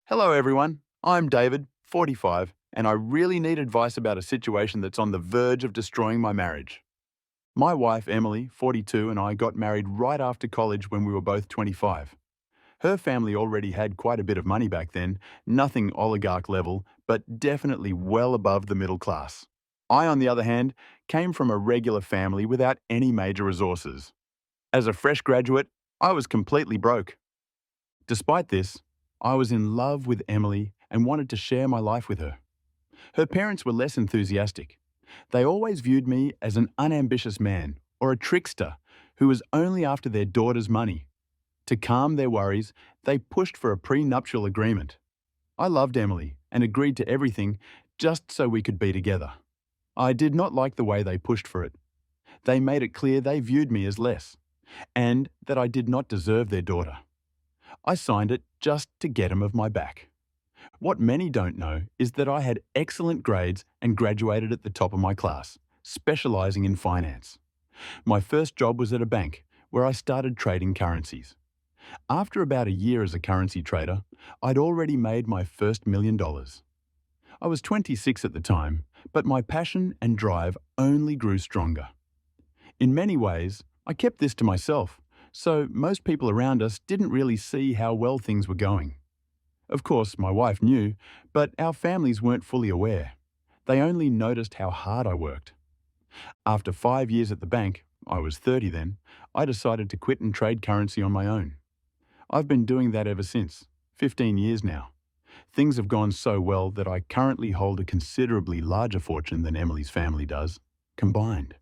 Hello, everyone. I'm David, 45, and I really need advice about a situation that's on the verge of destroying my marriage. My wife, Emily, 42, and I got married right after college when we were both 25. Her family already had quite a bit of money back then, nothing oligarch level, but definitely well above the middle class. I, on the other hand, came from a regular family without any major resources. As a fresh graduate, I was completely broke. Despite this, I was in love with Emily and wanted to share my life with her. Her parents were less enthusiastic. They always viewed me as an unambitious man or a trickster who was only after their daughter's money. To calm their worries, they pushed for a prenuptial agreement. I loved Emily and agreed to everything just so we could be together. I did not like the way they pushed for it. They made it clear they viewed me as less and that I did not deserve their daughter. I signed it just to get 'em of my back. What many don't know is that I had excellent grades and graduated at the top of my class, specializing in finance. My first job was at a bank, where I started trading currencies. After about a year as a currency trader, I'd already made my first $1 million. I was 26 at the time, but my passion and drive only grew stronger. In many ways, I kept this to myself, so most people around us didn't really see how well things were going. Of course, my wife knew, but our families weren't fully aware. They only noticed how hard I worked. After 5 years at the bank, I was 30 then, I decided to quit and trade currency on my own. I've been doing that ever since, 15 years now. Things have gone so well that I currently hold a considerably larger fortune than Emily's family does, combined.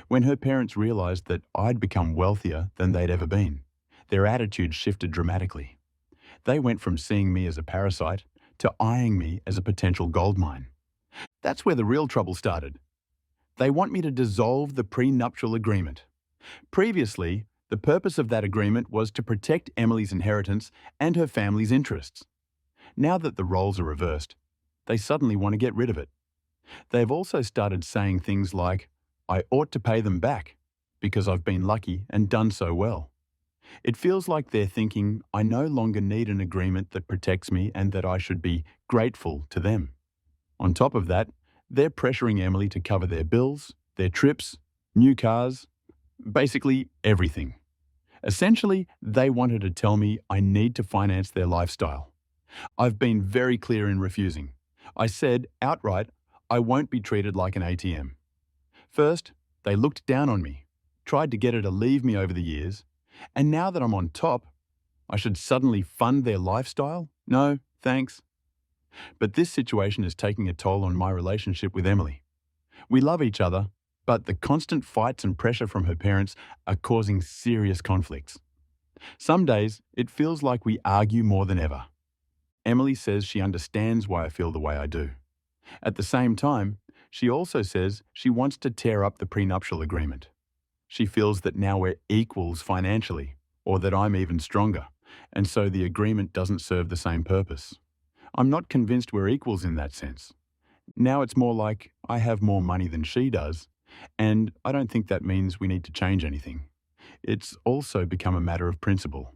When her parents realized that I'd become wealthier than they'd ever been, their attitude shifted dramatically. They went from seeing me as a parasite to eyeing me as a potential goldmine. That's where the real trouble started. They want me to dissolve the prenuptial agreement. Previously, the purpose of that agreement was to protect Emily's inheritance and her family's interests. Now that the roles are reversed, they suddenly want to get rid of it. They've also started saying things like, I ought to pay them back because I've been lucky and done so well. It feels like they're thinking I no longer need an agreement that protects me and that I should be grateful to them. On top of that, they're pressuring Emily to cover their bills, their trips, new cars, basically everything. Essentially, they wanted to tell me I need to finance their lifestyle. I've been very clear in refusing. I said outright, I won't be treated like an ATM. First, they looked down on me, tried to get her to leave me over the years, and now that I'm on top, I should suddenly fund their lifestyle? No, thanks. But this situation is taking a toll on my relationship with Emily. We love each other, but the constant fights and pressure from her parents are causing serious conflicts. Some days, it feels like we argue more than ever. Emily says she understands why I feel the way I do. At the same time, she also says she wants to tear up the prenuptial agreement. She feels that now we're equals financially, or that I'm even stronger, and so the agreement doesn't serve the same purpose. I'm not convinced we're equals in that sense. Now it's more like I have more money than she does, and I don't think that means we need to change anything. It's also become a matter of principle.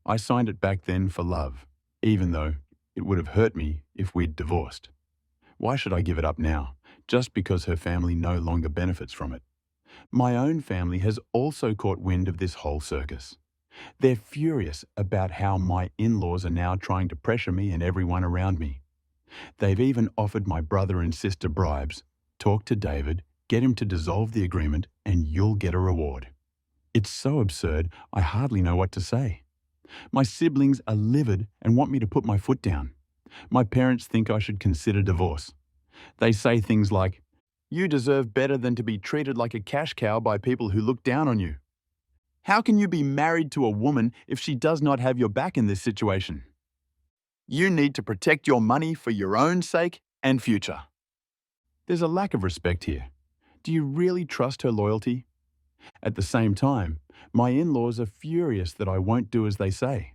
I signed it back then for love, even though it would have hurt me if we'd divorced. Why should I give it up now, just because her family no longer benefits from it? My own family has also caught wind of this whole circus. They're furious about how my in-laws are now trying to pressure me and everyone around me. They've even offered my brother and sister bribes. Talk to David, get him to dissolve the agreement, and you'll get a reward. It's so absurd, I hardly know what to say. My siblings are livid and want me to put my foot down. My parents think I should consider divorce. They say things like, you deserve better than to be treated like a cash cow by people who look down on you. How can you be married to a woman if she does not have your back in this situation? You need to protect your money for your own sake and future. There's a lack of respect here. Do you really trust her loyalty? At the same time, my in-laws are furious that I won't do as they say.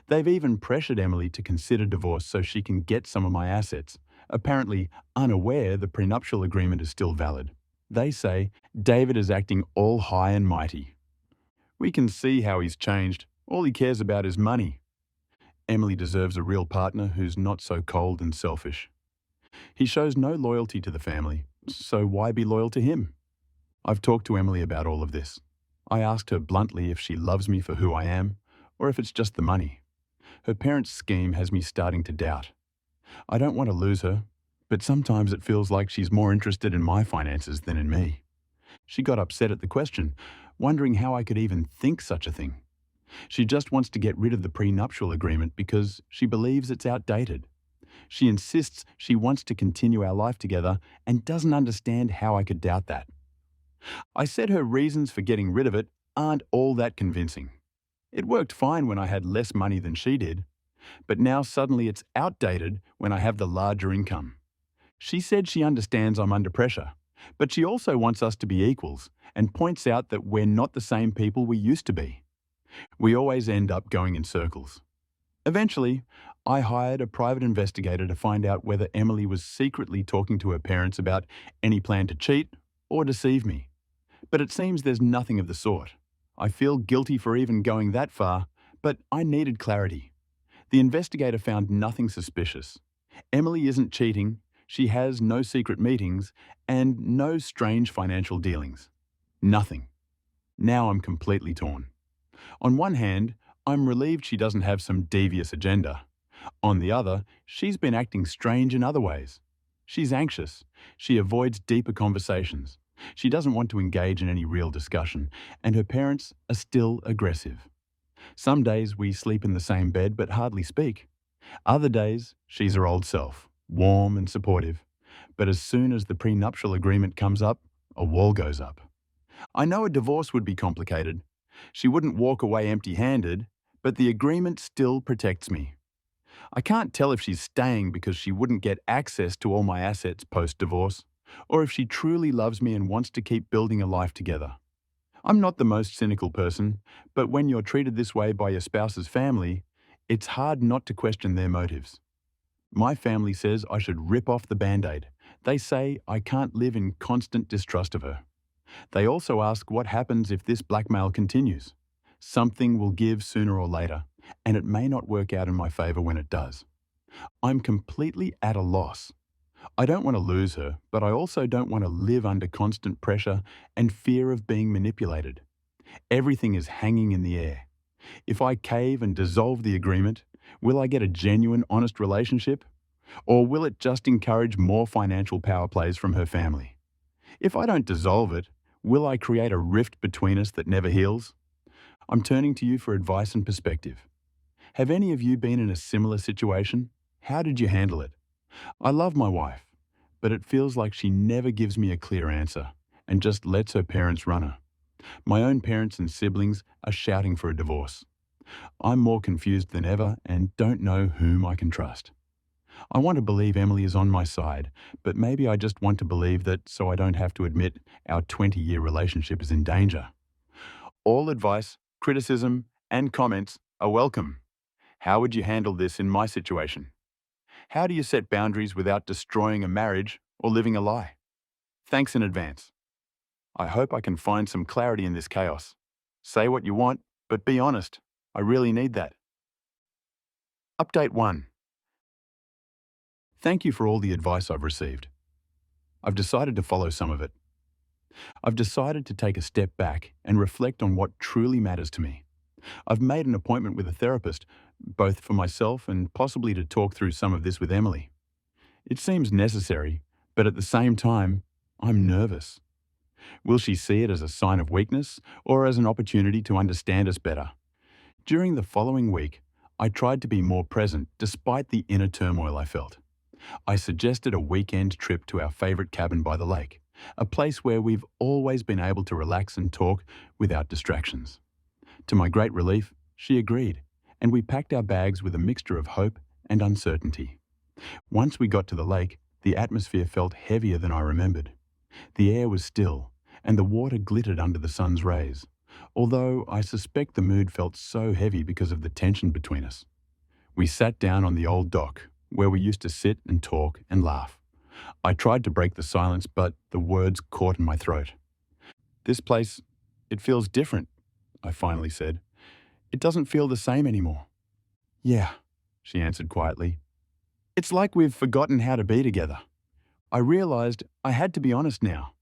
They've even pressured Emily to consider divorce so she can get some of my assets, apparently unaware the prenuptial agreement is still valid. They say David is acting all high and mighty. We can see how he's changed. All he cares about is money. Emily deserves a real partner who's not so cold and selfish. He shows no loyalty to the family, so why be loyal to him? I've talked to Emily about all of this. I asked her bluntly if she loves me for who I am, or if it's just the money. Her parents' scheme has me starting to doubt. I don't want to lose her, but sometimes it feels like she's more interested in my finances than in me. She got upset at the question, wondering how I could even think such a thing. She just wants to get rid of the prenuptial agreement because she believes it's outdated. She insists she wants to continue our life together and doesn't understand how I could doubt that. I said her reasons for getting rid of it aren't all that convincing. It worked fine when I had less money than she did, but now suddenly it's outdated when I have the larger income. She said she understands I'm under pressure, but she also wants us to be equals and points out that we're not the same people we used to be. We always end up going in circles. Eventually, I hired a private investigator to find out whether Emily was secretly talking to her parents about any plan to cheat or deceive me. But it seems there's nothing of the sort. I feel guilty for even going that far, but I needed clarity. The investigator found nothing suspicious. Emily isn't cheating, she has no secret meetings, and no strange financial dealings. Nothing. Now I'm completely torn. On one hand, I'm relieved she doesn't have some devious agenda. On the other, she's been acting strange in other ways. She's anxious. She avoids deeper conversations. She doesn't want to engage in any real discussion, and her parents are still aggressive. Some days we sleep in the same bed but hardly speak. Other days, she's her old self, warm and supportive. But as soon as the prenuptial agreement comes up, a wall goes up. I know a divorce would be complicated. She wouldn't walk away empty-handed, but the agreement still protects me. I can't tell if she's staying because she wouldn't get access to all my assets post-divorce, or if she truly loves me and wants to keep building a life together. I'm not the most cynical person, but when you're treated this way by your spouse's family, it's hard not to question their motives. My family says I should rip off the Band-Aid. They say I can't live in constant distrust of her. They also ask what happens if this blackmail continues. Something will give sooner or later, and it may not work out in my favor when it does. I'm completely at a loss. I don't want to lose her, but I also don't want to live under constant pressure and fear of being manipulated. Everything is hanging in the air. If I cave and dissolve the agreement, will I get a genuine, honest relationship? Or will it just encourage more financial power plays from her family? If I don't dissolve it, will I create a rift between us that never heals? I'm turning to you for advice and perspective. Have any of you been in a similar situation? How did you handle it? I love my wife, but it feels like she never gives me a clear answer and just lets her parents run her. My own parents and siblings are shouting for a divorce. I'm more confused than ever and don't know whom I can trust. I want to believe Emily is on my side, but maybe I just want to believe that so I don't have to admit our 20-year relationship is in danger. All advice, criticism, and comments are welcome. How would you handle this in my situation? How do you set boundaries without destroying a marriage or living a lie? Thanks in advance. I hope I can find some clarity in this chaos. Say what you want, but be honest. I really need that. Update 1. Thank you for all the advice I've received. I've decided to follow some of it. I've decided to take a step back and reflect on what truly matters to me. I've made an appointment with a therapist, both for myself and possibly to talk through some of this with Emily. It seems necessary, but at the same time, I'm nervous. Will she see it as a sign of weakness or as an opportunity to understand us better? During the following week, I tried to be more present despite the inner turmoil I felt. I suggested a weekend trip to our favorite cabin by the lake, a place where we've always been able to relax and talk without distractions. To my great relief, she agreed, and we packed our bags with a mixture of hope and uncertainty. Once we got to the lake, the atmosphere felt heavier than I remembered. The air was still, and the water glittered under the sun's rays, although I suspect the mood felt so heavy because of the tension between us. We sat down on the old dock, where we used to sit and talk and laugh. I tried to break the silence, but the words caught in my throat. "This place, it feels different," I finally said. "It doesn't feel the same anymore." "Yeah," she answered quietly. It's like we've forgotten how to be together. I realized I had to be honest now.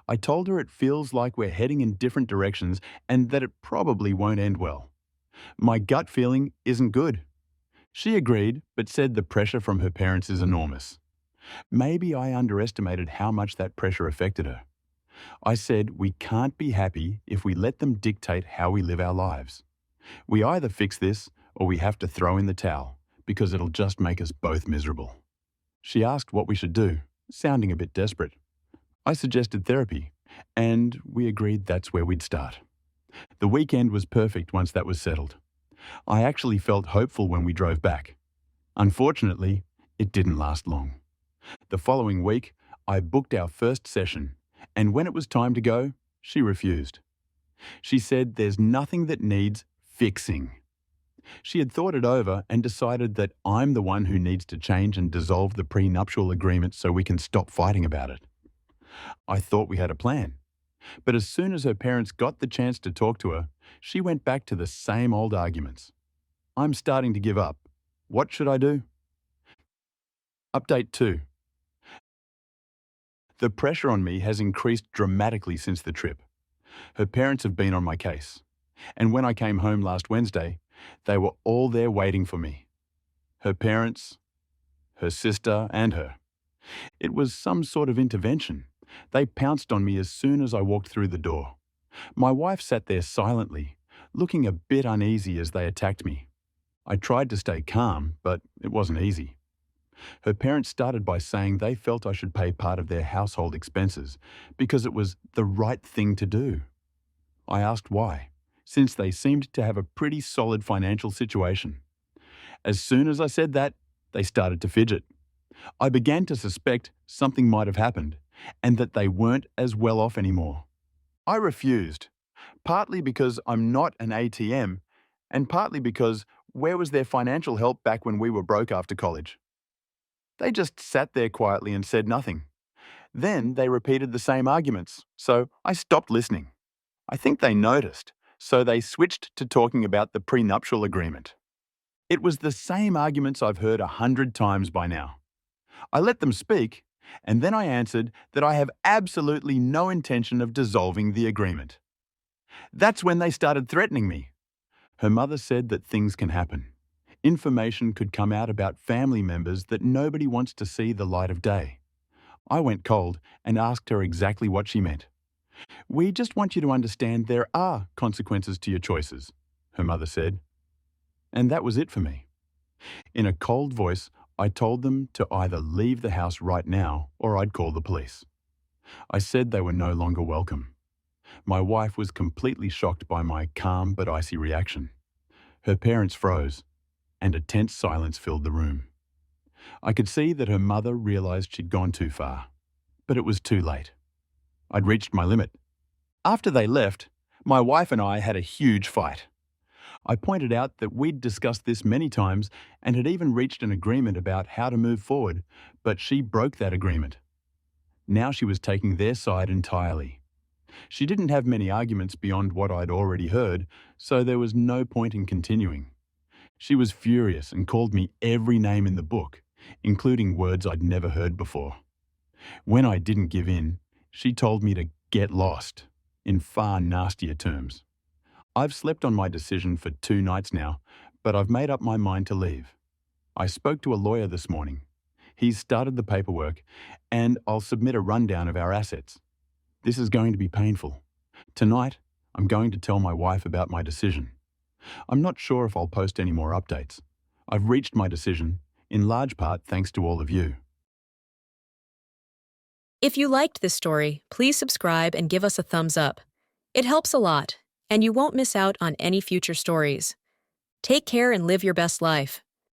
I told her it feels like we're heading in different directions and that it probably won't end well. My gut feeling isn't good. She agreed, but said the pressure from her parents is enormous. Maybe I underestimated how much that pressure affected her. I said we can't be happy if we let them dictate how we live our lives. We either fix this or we have to throw in the towel, because it'll just make us both miserable. She asked what we should do, sounding a bit desperate. I suggested therapy, and we agreed that's where we'd start. The weekend was perfect once that was settled. I actually felt hopeful when we drove back. Unfortunately, it didn't last long. The following week, I booked our first session, and when it was time to go, she refused. She said there's nothing that needs fixing. She had thought it over and decided that I'm the one who needs to change and dissolve the prenuptial agreement so we can stop fighting about it. I thought we had a plan. But as soon as her parents got the chance to talk to her, she went back to the same old arguments. I'm starting to give up. What should I do? Update 2. The pressure on me has increased dramatically since the trip. Her parents have been on my case. And when I came home last Wednesday, they were all there waiting for me. Her parents, her sister, and her. It was some sort of intervention. They pounced on me as soon as I walked through the door. My wife sat there silently, looking a bit uneasy as they attacked me. I tried to stay calm, but it wasn't easy. Her parents started by saying they felt I should pay part of their household expenses because it was the right thing to do. I asked why, since they seemed to have a pretty solid financial situation. As soon as I said that, they started to fidget. I began to suspect something might have happened and that they weren't as well off anymore. I refused, partly because I'm not an ATM and partly because where was their financial help back when we were broke after college? They just sat there quietly and said nothing. Then they repeated the same arguments, so I stopped listening. I think they noticed, so they switched to talking about the prenuptial agreement. It was the same arguments I've heard 100 times by now. I let them speak, and then I answered that I have absolutely no intention of dissolving the agreement. That's when they started threatening me. Her mother said that things can happen. Information could come out about family members that nobody wants to see the light of day. I went cold and asked her exactly what she meant. We just want you to understand there are consequences to your choices, her mother said. And that was it for me. In a cold voice, I told them to either leave the house right now or I'd call the police. I said they were no longer welcome. My wife was completely shocked by my calm but icy reaction. Her parents froze, and a tense silence filled the room. I could see that her mother realized she'd gone too far, but it was too late. I'd reached my limit. After they left, my wife and I had a huge fight. I pointed out that we'd discussed this many times and had even reached an agreement about how to move forward, but she broke that agreement. Now she was taking their side entirely. She didn't have many arguments beyond what I'd already heard, so there was no point in continuing. She was furious and called me every name in the book, including words I'd never heard before. When I didn't give in, she told me to get lost, in far nastier terms. I've slept on my decision for 2 nights now, but I've made up my mind to leave. I spoke to a lawyer this morning. He's started the paperwork, and I'll submit a rundown of our assets. This is going to be painful. Tonight, I'm going to tell my wife about my decision. I'm not sure if I'll post any more updates. I've reached my decision, in large part thanks to all of you. If you liked this story, please subscribe and give us a thumbs up. It helps a lot, and you won't miss out on any future stories. Take care and live your best life.